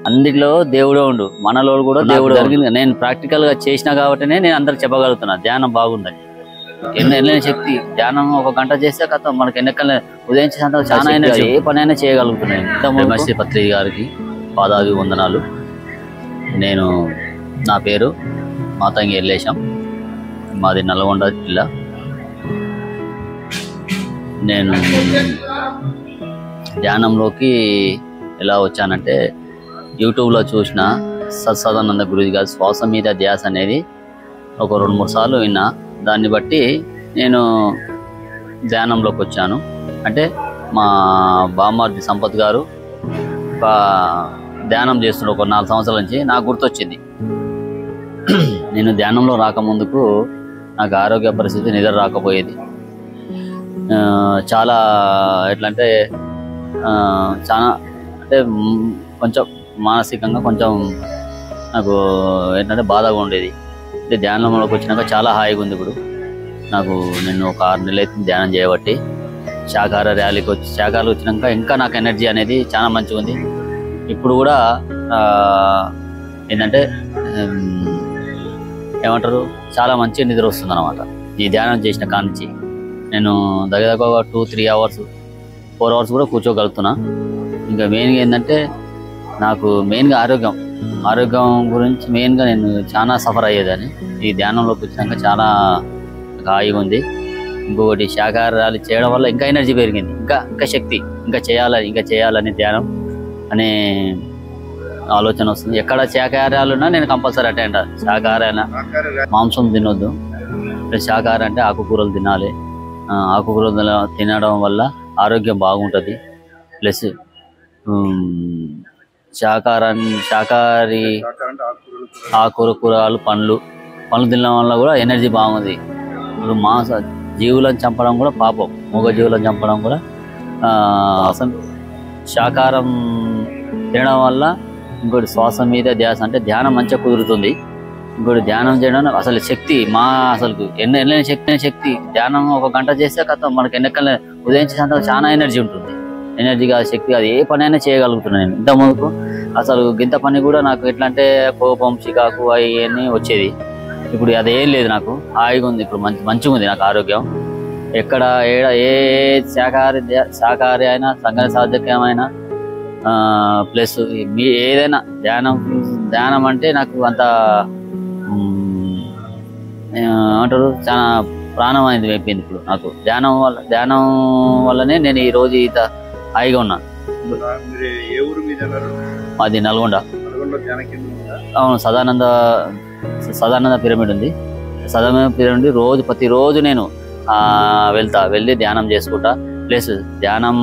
అందులో దేవుడే ఉండు, మనలో కూడా దేవుడు జరిగింది. నేను ప్రాక్టికల్ గా చేసినా కాబట్టినే నేను అందరికి చెప్పగలుగుతున్నా ధ్యానం బాగుందని. ఎన్నెల్లని శక్తి ధ్యానం 1 గంట చేస్తే కథ మనకి ఎన్నికల ఉదయించేంత చాలా ఎనర్జీ, ఏ పనైనా చేయగలుగుతున్నాను. మసి పత్రి గారికి పాదాభి వందనాలు. నా పేరు మాతంగి ఎల్లేశం, మాది నల్గొండ జిల్లా. నేను ధ్యానంలోకి ఎలా వచ్చానంటే యూట్యూబ్లో చూసిన సదానంద గురూజీ గారి శ్వాస మీద ధ్యాస అనేది ఒక 2-3 సార్లు విన్నా. దాన్ని బట్టి నేను ధ్యానంలోకి వచ్చాను. అంటే మా బామ్మార్ది సంపత్ గారు ధ్యానం చేస్తున్న ఒక 4 సంవత్సరాల నుంచి నాకు గుర్తొచ్చింది. నేను ధ్యానంలో రాకముందుకు నాకు ఆరోగ్య పరిస్థితి నిద్ర రాకపోయేది. చాలా ఎట్లంటే చాలా అంటే కొంచెం మానసికంగా కొంచెం నాకు ఏంటంటే బాధగా ఉండేది. అంటే ధ్యానంలోకి వచ్చినాక చాలా హాయిగా ఉంది. ఇప్పుడు నేను ఒక 6 నెలలు అయితే ధ్యానం చేయబట్టి శాకాహార ర్యాలీకి శాకాహారాలు వచ్చినాక ఇంకా నాకు ఎనర్జీ అనేది చాలా మంచిగా ఉంది. ఇప్పుడు కూడా ఏంటంటే ఏమంటారు, చాలా మంచి నిద్ర వస్తుంది అన్నమాట. ఈ ధ్యానం చేసిన కానించి నేను దగ్గర 2-3 అవర్స్ 4 అవర్స్ కూడా కూర్చోగలుగుతున్నా. ఇంకా మెయిన్గా ఏంటంటే నాకు మెయిన్గా ఆరోగ్యం గురించి మెయిన్గా నేను చాలా సఫర్ అయ్యేదని ఈ ధ్యానంలోకి వచ్చినాక చాలా హాయిగా ఉంది. ఇంకొకటి శాకాహారాలు చేయడం వల్ల ఇంకా ఎనర్జీ పెరిగింది, ఇంకా శక్తి, ఇంకా చేయాలని ధ్యానం అనే ఆలోచన వస్తుంది. ఎక్కడ శాకాహారాలు ఉన్నా నేను కంపల్సరీ అటెండ్. శాకాహారైనా మాంసం తినొద్దు, శాకాహారం అంటే ఆకుకూరలు తినాలి. ఆకుకూరలు తినడం వల్ల ఆరోగ్యం బాగుంటుంది. ప్లస్ శాకాహారి కూరగాయలు పండ్లు తినడం వల్ల కూడా ఎనర్జీ బాగుంది. ఇప్పుడు జీవులను చంపడం కూడా పాపం, మూగ జీవులను చంపడం కూడా అసలు శాకాహారం తినడం వల్ల. ఇంకోటి శ్వాస మీద ధ్యాస అంటే ధ్యానం మంచిగా కుదురుతుంది. ఇంకోటి ధ్యానం చేయడం అసలు శక్తి అసలు ఎన్నెల్లని శక్తి ధ్యానం 1 గంట చేస్తే కథ మనకి ఎన్నికల ఉదయించేంత చాలా ఎనర్జీ ఉంటుంది. ఎనర్జీగా శక్తి, అది ఏ పనైనా చేయగలుగుతున్నాను. నేను ఇంతకుముందుకు అసలు గింత పని కూడా నాకు ఎట్లా అంటే కోపం, చికాకు అవన్నీ వచ్చేది. ఇప్పుడు అదేం లేదు, నాకు హాయిగా ఉంది. ఇప్పుడు మంచిగా ఉంది నాకు ఆరోగ్యం. ఎక్కడ ఏ శాకాహారి అయినా సంగతి సాధ్యమైనా ప్లస్ ఏదైనా ధ్యానం అంటే నాకు అంత ఏమంటారు చాలా ప్రాణం అనేది అయిపోయింది. ఇప్పుడు నాకు ధ్యానం వల్లనే నేను ఈ రోజు ఇంత హాయిగా ఉన్నా. మాది నల్గొండ. అవును, సదానంద పిరమిడ్ ఉంది. సదానంద పిరమిడ్ ప్రతిరోజు నేను వెళ్ళి ధ్యానం చేసుకుంటా. ప్లస్ ధ్యానం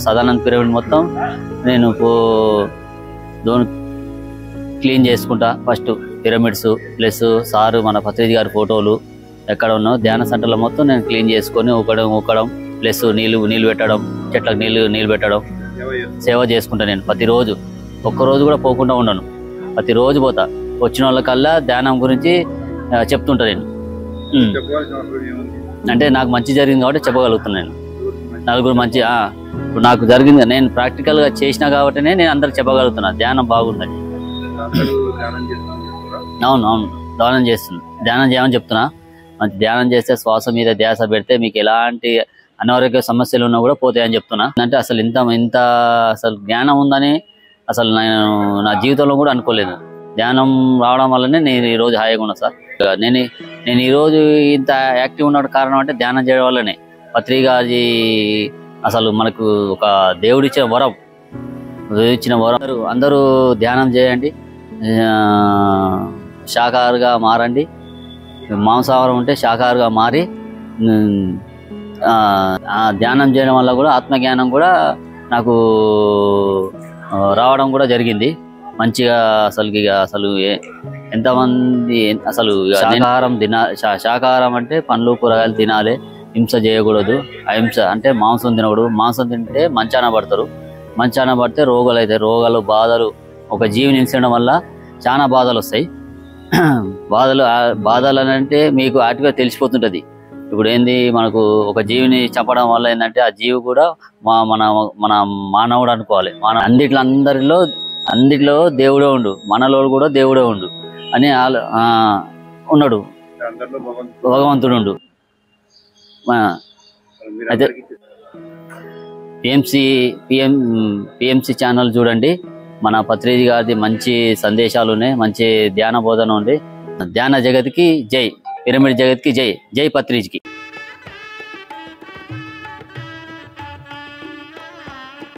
సదానంద పిరమిడ్ మొత్తం నేను క్లీన్ చేసుకుంటా. ఫస్ట్ పిరమిడ్స్ ప్లస్ సారు మన పత్రిజీ గారి ఫోటోలు ఎక్కడ ఉన్నావు ధ్యాన సెంటర్లో మొత్తం నేను క్లీన్ చేసుకొని ఊకడం ప్లస్ నీళ్ళు పెట్టడం, చెట్లకు నీళ్ళు పెట్టడం, సేవ చేసుకుంటా. నేను ప్రతిరోజు ఒక్కరోజు కూడా పోకుండా ఉండను. ప్రతిరోజు పోతా. వచ్చిన వాళ్ళకల్లా ధ్యానం గురించి చెప్తుంటా. నేను అంటే నాకు మంచి జరిగింది కాబట్టి చెప్పగలుగుతున్నాను. నలుగురు మంచి ఇప్పుడు నాకు జరిగింది, నేను ప్రాక్టికల్గా చేసినా కాబట్టినే నేను అందరికి చెప్పగలుగుతున్నా ధ్యానం బాగుందని. అవును, ధ్యానం చేస్తున్నా. ధ్యానం చేయమని చెప్తున్నా. మంచి ధ్యానం చేస్తే శ్వాస మీద ధ్యాస పెడితే మీకు ఎలాంటి అనారోగ్య సమస్యలు ఉన్నా కూడా పోతాయని చెప్తున్నా. అంటే అసలు ఇంత అసలు జ్ఞానం ఉందని అసలు నేను నా జీవితంలో కూడా అనుకోలేదు. ధ్యానం రావడం వల్లనే నేను ఈరోజు హాయిగా ఉన్నా సార్. నేను ఈరోజు ఇంత యాక్టివ్ ఉన్న కారణం అంటే ధ్యానం చేయడం వల్లనే. పత్రికాజీ అసలు మనకు ఒక దేవుడిచ్చిన వరం. అందరూ ధ్యానం చేయండి, శాకాహారిగా మారండి. మాంసాహారం ఉంటే శాకాహారిగా మారి ధ్యానం చేయడం వల్ల కూడా ఆత్మజ్ఞానం కూడా నాకు రావడం కూడా జరిగింది మంచిగా. అసలు ఎంతమంది అసలు శాకాహారం అంటే పండ్లు కూరగాయలు తినాలి, హింస చేయకూడదు. అహింస అంటే మాంసం తినకూడదు. మాంసం తింటే మంచాన పడతారు. మంచాన పడితే రోగాలు అవుతాయి. బాధలు ఒక జీవిని హింసడం వల్ల చాలా బాధలు వస్తాయి. బాధలు అంటే మీకు ఆటిగా తెలిసిపోతుంటది. ఇప్పుడు ఏంది మనకు ఒక జీవిని చంపడం వల్ల ఏంటంటే ఆ జీవి కూడా మన మానవుడు అనుకోవాలి. అందరిలో అన్నిట్లో దేవుడే ఉండు, మనలో కూడా దేవుడే ఉండు అని ఉన్నాడు, భగవంతుడు ఉండు. అయితే పిఎంసి ఛానల్ చూడండి, మన పత్రిజీ గారిది మంచి సందేశాలు ఉన్నాయి, మంచి ధ్యాన బోధన ఉంది. ధ్యాన జగత్కి జై, పిరమిడ్ జగత్కి జై, జై పత్రిజీకి.